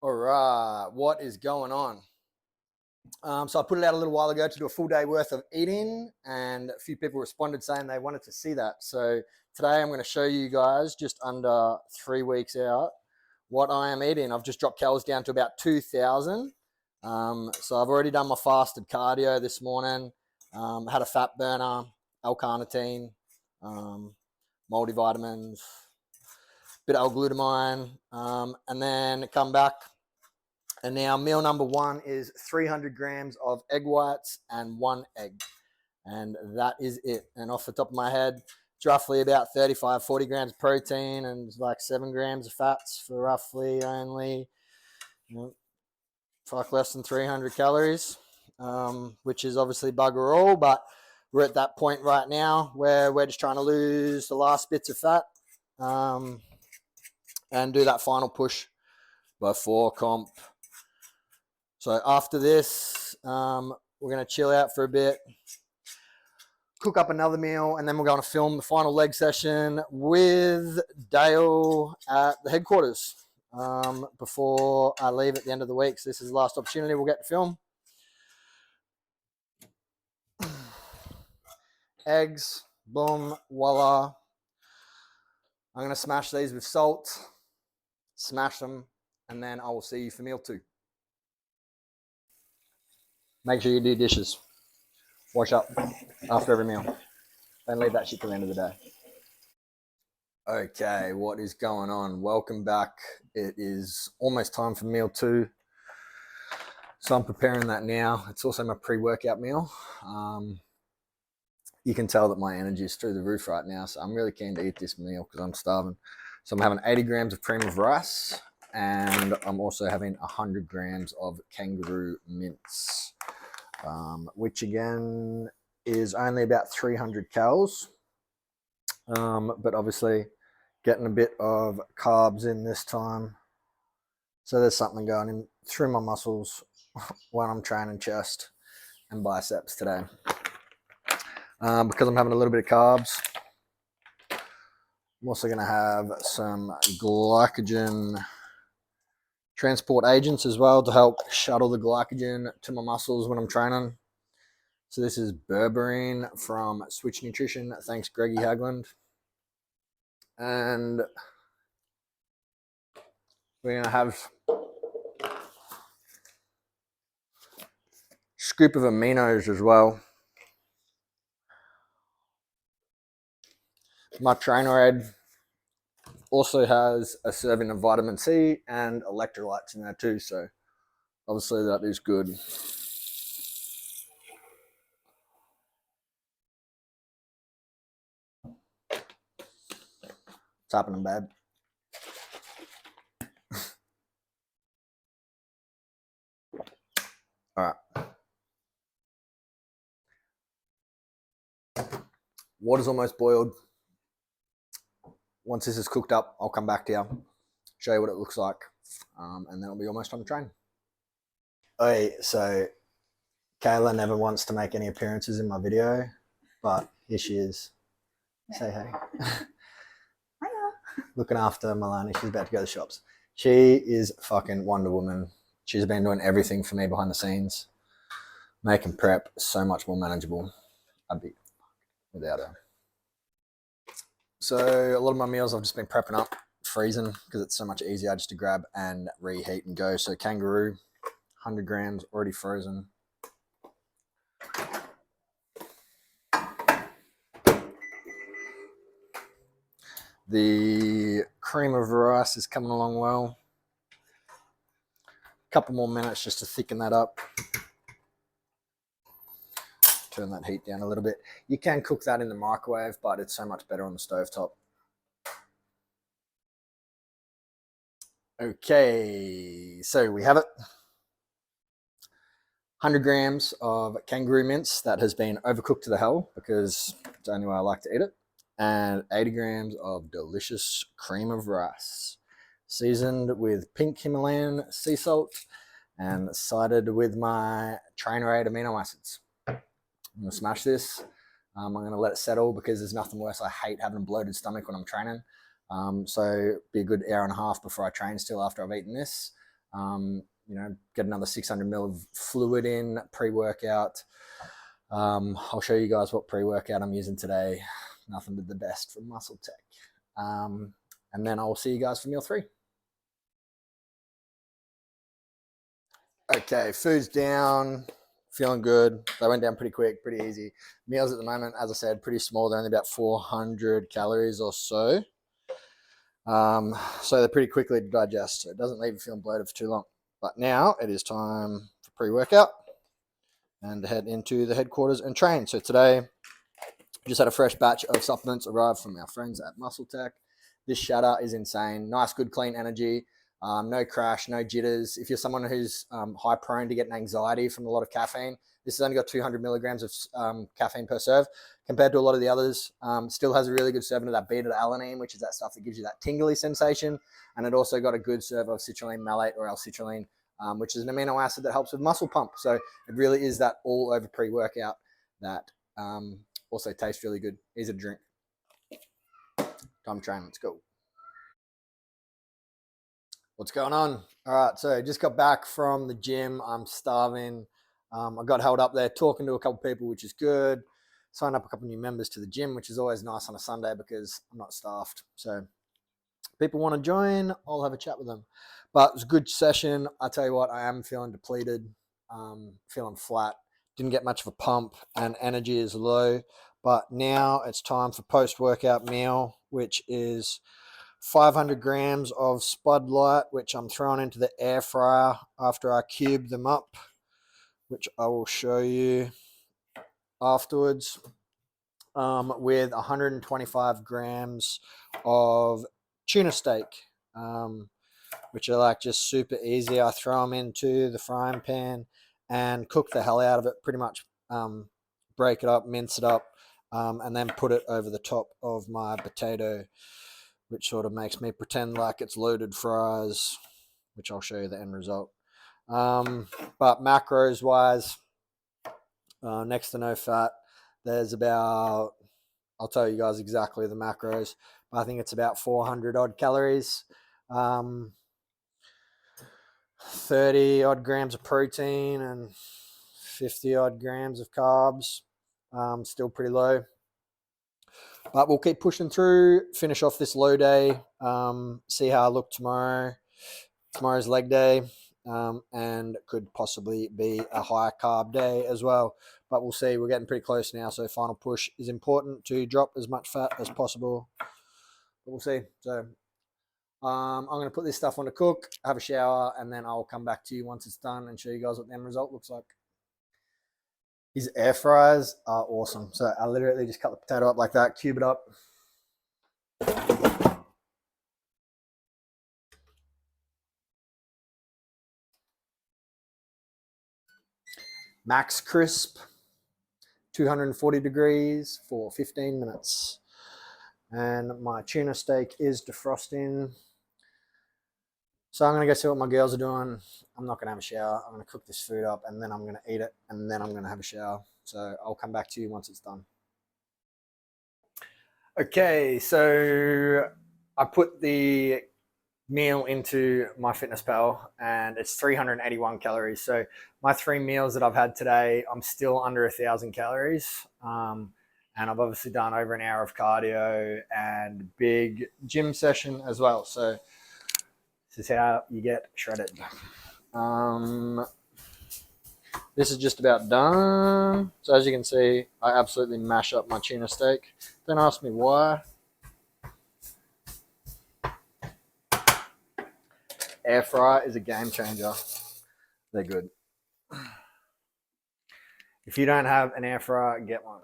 All right, what is going on? So I put it out a little while ago to do a full day worth of eating, and a few people responded saying they wanted to see that. So today I'm going to show you guys, just under 3 weeks out, what I am eating. I've just dropped calories down to about 2,000. So I've already done my fasted cardio this morning. Had a fat burner, L-carnitine, multivitamins, bit of L-glutamine, and then come back. And now meal number one is 300 grams of egg whites and 1 egg. And that is it. And off the top of my head, it's roughly about 35, 40 grams of protein and like 7 grams of fats for roughly only, less than 300 calories, which is obviously bugger all. But we're at that point right now where we're just trying to lose the last bits of fat and do that final push before comp. So after this, we're going to chill out for a bit, cook up another meal, and then we're going to film the final leg session with Dale at the headquarters before I leave at the end of the week. So this is the last opportunity we'll get to film. Eggs, boom, voila. I'm going to smash these with salt, smash them, and then I will see you for meal 2. Make sure you do dishes. Wash up after every meal. Don't leave that shit till the end of the day. Okay, what is going on? Welcome back. It is almost time for meal 2. So I'm preparing that now. It's also my pre-workout meal. You can tell that my energy is through the roof right now. So I'm really keen to eat this meal because I'm starving. So I'm having 80 grams of cream of rice. And I'm also having 100 grams of kangaroo mince. Which again is only about 300 calories, but obviously getting a bit of carbs in this time. So there's something going in through my muscles when I'm training chest and biceps today. Because I'm having a little bit of carbs, I'm also going to have some glycogen transport agents as well to help shuttle the glycogen to my muscles when I'm training. So this is berberine from Switch Nutrition. Thanks, Greggy Hagland. And we're going to have a scoop of aminos as well. My trainer aid also has a serving of vitamin C and electrolytes in there too. So obviously that is good. What's happening, babe? All right. Water's almost boiled. Once this is cooked up, I'll come back to you, show you what it looks like, and then it'll be almost time to train. Okay, so Kayla never wants to make any appearances in my video, but here she is. Say hey. Hiya. Looking after Milani. She's about to go to the shops. She is fucking Wonder Woman. She's been doing everything for me behind the scenes, making prep so much more manageable. I'd be without her. So a lot of my meals I've just been prepping up, freezing, because it's so much easier just to grab and reheat and go. So kangaroo, 100 grams, already frozen. The cream of rice is coming along well. A couple more minutes just to thicken that up. Turn that heat down a little bit. You can cook that in the microwave, but it's so much better on the stovetop. Okay, so we have it. 100 grams of kangaroo mince that has been overcooked to the hell because it's the only way I like to eat it. And 80 grams of delicious cream of rice, seasoned with pink Himalayan sea salt and sided with my trainer aid amino acids. I'm going to smash this. I'm going to let it settle because there's nothing worse. I hate having a bloated stomach when I'm training. So be a good hour and a half before I train still after I've eaten this. You know, get another 600 ml of fluid in pre-workout. I'll show you guys what pre-workout I'm using today. Nothing but the best from Muscle Tech. And then I'll see you guys for meal 3. Okay, food's down, feeling good. They went down pretty quick, pretty easy. Meals at the moment, as I said, pretty small. They're only about 400 calories or so. So they're pretty quickly to digest. So it doesn't leave you feeling bloated for too long. But now it is time for pre-workout and to head into the headquarters and train. So today, just had a fresh batch of supplements arrive from our friends at Muscle Tech. This shatter is insane. Nice, good, clean energy. No crash, no jitters. If you're someone who's high prone to getting anxiety from a lot of caffeine, this has only got 200 milligrams of caffeine per serve compared to a lot of the others. Still has a really good serving of that beta-alanine, which is that stuff that gives you that tingly sensation. And it also got a good serve of citrulline malate or L-citrulline, which is an amino acid that helps with muscle pump. So it really is that all-over pre-workout that also tastes really good. Easy to drink. Time to train. Let's go. What's going on? All right, so just got back from the gym. I'm starving. I got held up there talking to a couple people, which is good. Signed up a couple new members to the gym, which is always nice on a Sunday because I'm not staffed. So people want to join, I'll have a chat with them. But it was a good session. I tell you what, I am feeling depleted, feeling flat. Didn't get much of a pump and energy is low. But now it's time for post-workout meal, which is 500 grams of Spud Light, which I'm throwing into the air fryer after I cube them up, which I will show you afterwards, with 125 grams of tuna steak, which are like just super easy. I throw them into the frying pan and cook the hell out of it, pretty much break it up, mince it up, and then put it over the top of my potato, which sort of makes me pretend like it's loaded fries, which I'll show you the end result. But macros wise, next to no fat, there's about, I'll tell you guys exactly the macros, but I think it's about 400 odd calories, 30 odd grams of protein and 50 odd grams of carbs. Still pretty low. But we'll keep pushing through, finish off this low day, see how I look tomorrow. Tomorrow's leg day, and could possibly be a high carb day as well. But we'll see. We're getting pretty close now, so final push is important to drop as much fat as possible. But we'll see. So I'm going to put this stuff on to cook, have a shower, and then I'll come back to you once it's done and show you guys what the end result looks like. These air fryers are awesome. So I literally just cut the potato up like that, cube it up. Max crisp, 240 degrees for 15 minutes. And my tuna steak is defrosting. So I'm going to go see what my girls are doing. I'm not going to have a shower. I'm going to cook this food up and then I'm going to eat it and then I'm going to have a shower. So I'll come back to you once it's done. Okay, so I put the meal into MyFitnessPal and it's 381 calories. So my 3 meals that I've had today, I'm still under 1,000 calories. And I've obviously done over an hour of cardio and big gym session as well. So this is how you get shredded. This is just about done. So as you can see, I absolutely mash up my tuna steak. Don't ask me why. Air fry is a game changer. They're good. If you don't have an air fryer, get one.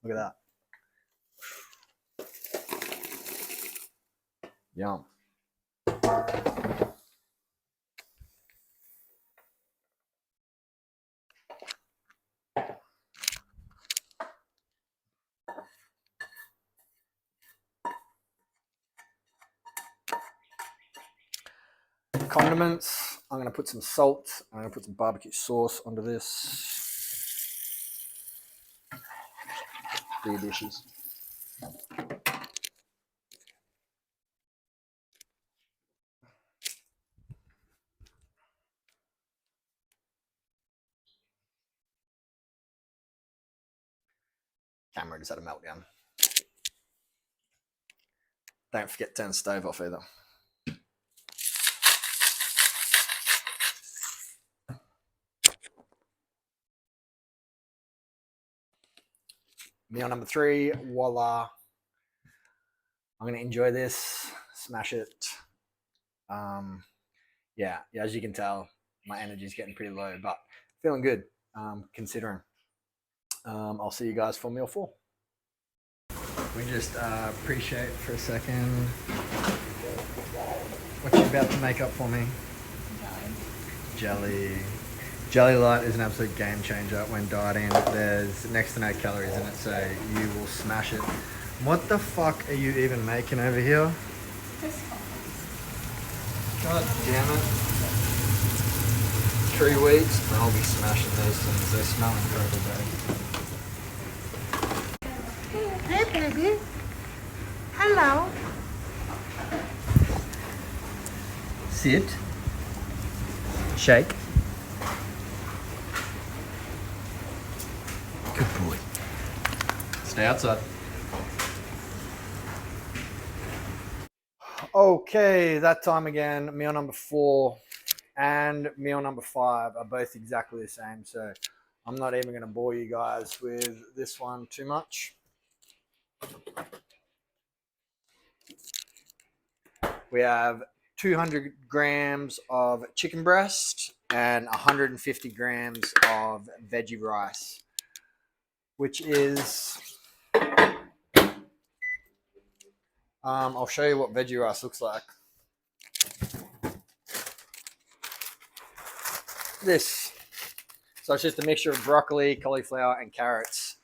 Look at that. Yum. Condiments. I'm going to put some salt. I'm going to put some barbecue sauce onto this. For your dishes. Camera just had a meltdown. Don't forget to turn the stove off either. Meal number 3, voila. I'm going to enjoy this, smash it. Yeah, as you can tell, my energy is getting pretty low, but feeling good, considering. I'll see you guys for meal 4. We just appreciate for a second. What you about to make up for me? Jelly. Jelly Light is an absolute game changer when dieting. There's next to no calories in it, so you will smash it. What the fuck are you even making over here? God damn it. 3 weeks, and I'll be smashing those things. They smell incredible, babe. Hey, baby. Hello. Sit. Shake. Good boy. Stay outside. Okay, that time again. Meal number 4 and meal number 5 are both exactly the same, so I'm not even going to bore you guys with this one too much. We have 200 grams of chicken breast and 150 grams of veggie rice, which is, I'll show you what veggie rice looks like. This. So it's just a mixture of broccoli, cauliflower, and carrots.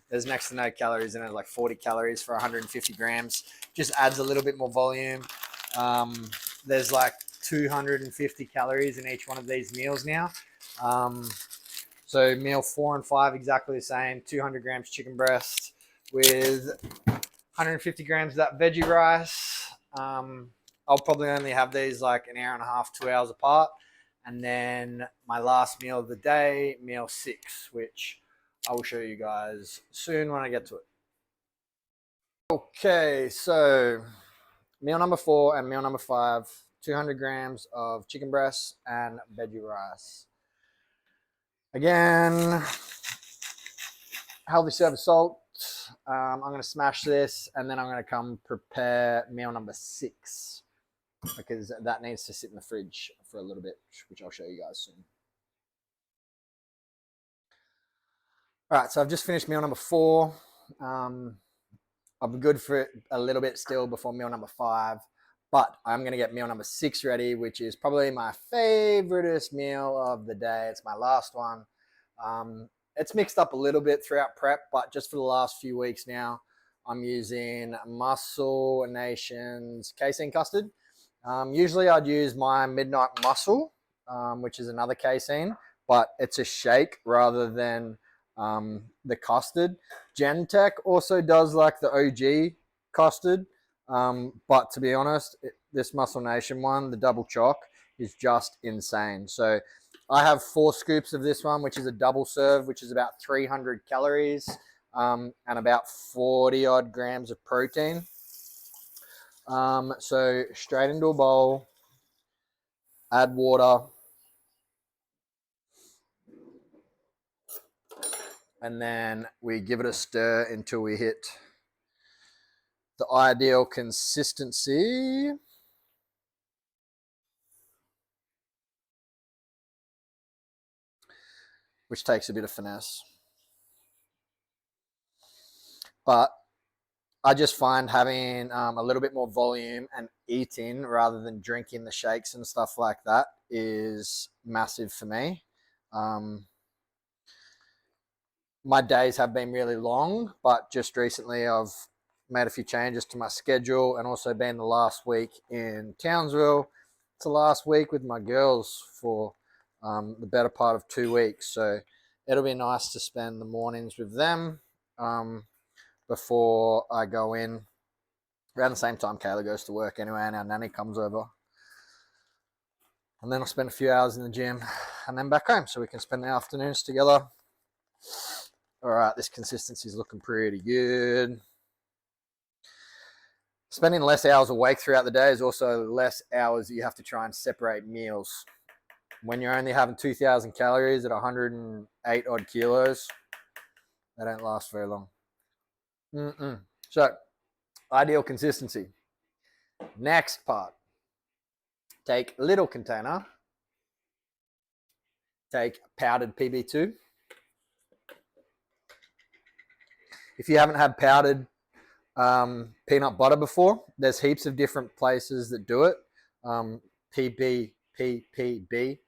There's next to no calories in it, like 40 calories for 150 grams. Just adds a little bit more volume. There's like 250 calories in each one of these meals now. So meal 4 and 5 exactly the same. 200 grams chicken breast with 150 grams of that veggie rice. I'll probably only have these like an hour and a half, 2 hours apart. And then my last meal of the day, meal 6, which I will show you guys soon when I get to it. Okay, so meal number 4 and meal number 5, 200 grams of chicken breast and veggie rice. Again, healthy serve of salt. I'm going to smash this, and then I'm going to come prepare meal number 6, because that needs to sit in the fridge for a little bit, which I'll show you guys soon. All right, so I've just finished meal number 4. I'll be good for it a little bit still before meal number 5, but I'm going to get meal number 6 ready, which is probably my favoriteest meal of the day. It's my last one. It's mixed up a little bit throughout prep, but just for the last few weeks now, I'm using Muscle Nation's casein custard. Usually I'd use my Midnight Muscle, which is another casein, but it's a shake rather than the custard. Gentech also does like the OG custard, but to be honest, this Muscle Nation one, the double choc, is just insane. So I have 4 scoops of this one, which is a double serve, which is about 300 calories and about 40 odd grams of protein. So straight into a bowl, add water, and then we give it a stir until we hit the ideal consistency. Which takes a bit of finesse. But I just find having a little bit more volume and eating rather than drinking the shakes and stuff like that is massive for me. My days have been really long, but just recently I've made a few changes to my schedule, and also been the last week in Townsville. It's the last week with my girls for the better part of 2 weeks. So it'll be nice to spend the mornings with them before I go in. Around the same time Kayla goes to work anyway, and our nanny comes over. And then I'll spend a few hours in the gym and then back home so we can spend the afternoons together. All right, this consistency is looking pretty good. Spending less hours awake throughout the day is also less hours that you have to try and separate meals. When you're only having 2,000 calories at 108 odd kilos, they don't last very long. So, ideal consistency. Next part. Take little container. Take powdered PB2. If you haven't had powdered peanut butter before, there's heaps of different places that do it. PB, PPB.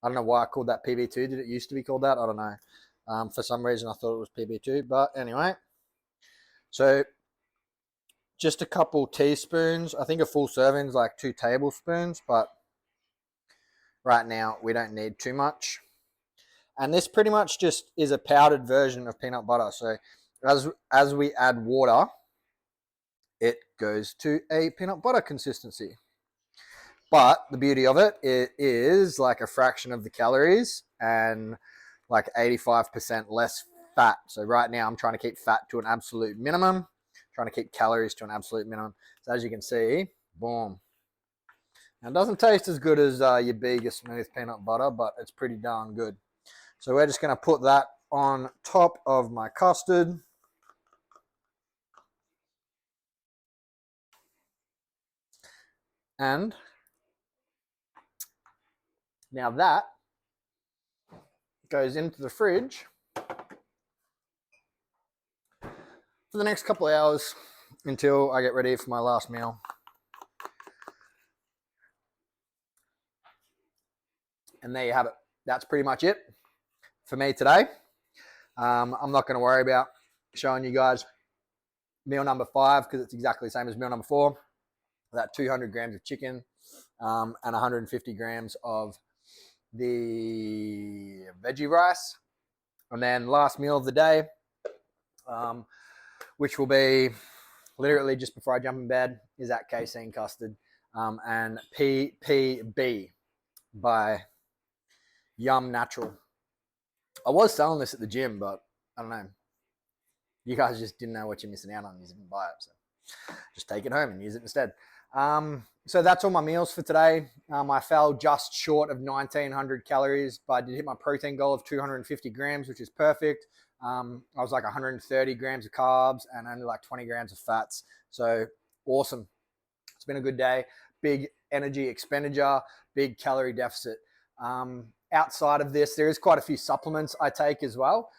I don't know why I called that PB2. Did it used to be called that? I don't know. For some reason, I thought it was PB2. But anyway, so just a couple teaspoons. I think a full serving is like 2 tablespoons. But right now, we don't need too much. And this pretty much just is a powdered version of peanut butter. So as we add water, it goes to a peanut butter consistency. But the beauty of it is like a fraction of the calories and like 85% less fat. So right now I'm trying to keep fat to an absolute minimum, trying to keep calories to an absolute minimum. So as you can see, boom. Now it doesn't taste as good as your big smooth peanut butter, but it's pretty darn good. So we're just going to put that on top of my custard. And now that goes into the fridge for the next couple of hours until I get ready for my last meal. And there you have it. That's pretty much it for me today. I'm not going to worry about showing you guys meal number 5 because it's exactly the same as meal number 4. That 200 grams of chicken and 150 grams of the veggie rice. And then last meal of the day, which will be literally just before I jump in bed, is that casein custard and PPB by Yum Natural. I was selling this at the gym, but I don't know. You guys just didn't know what you're missing out on. You didn't buy it, so just take it home and use it instead. So that's all my meals for today. I fell just short of 1,900 calories, but I did hit my protein goal of 250 grams, which is perfect. I was like 130 grams of carbs and only like 20 grams of fats. So awesome. It's been a good day. Big energy expenditure, big calorie deficit. Outside of this, there is quite a few supplements I take as well.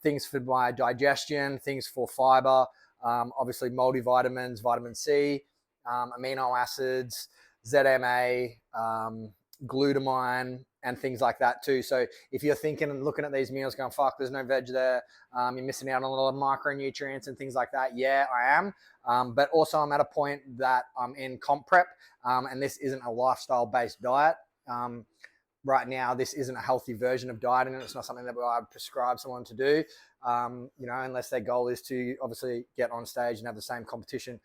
Things for my digestion, things for fiber, obviously multivitamins, vitamin C, amino acids, ZMA, glutamine, and things like that too. So if you're thinking and looking at these meals going, fuck, there's no veg there, you're missing out on a lot of micronutrients and things like that. Yeah, I am. But also I'm at a point that I'm in comp prep, and this isn't a lifestyle-based diet. Right now, this isn't a healthy version of dieting, and it's not something that I would prescribe someone to do, unless their goal is to obviously get on stage and have the same competition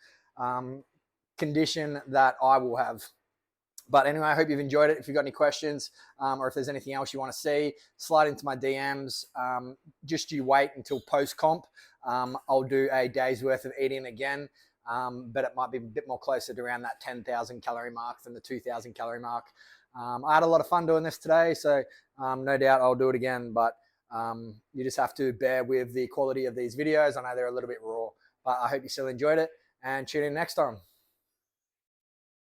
condition that I will have. But anyway, I hope you've enjoyed it. If you've got any questions or if there's anything else you want to see, slide into my DMs. Just you wait until post-comp. I'll do a day's worth of eating again, but it might be a bit more closer to around that 10,000 calorie mark than the 2,000 calorie mark. I had a lot of fun doing this today, so no doubt I'll do it again, but you just have to bear with the quality of these videos. I know they're a little bit raw, but I hope you still enjoyed it, and tune in next time.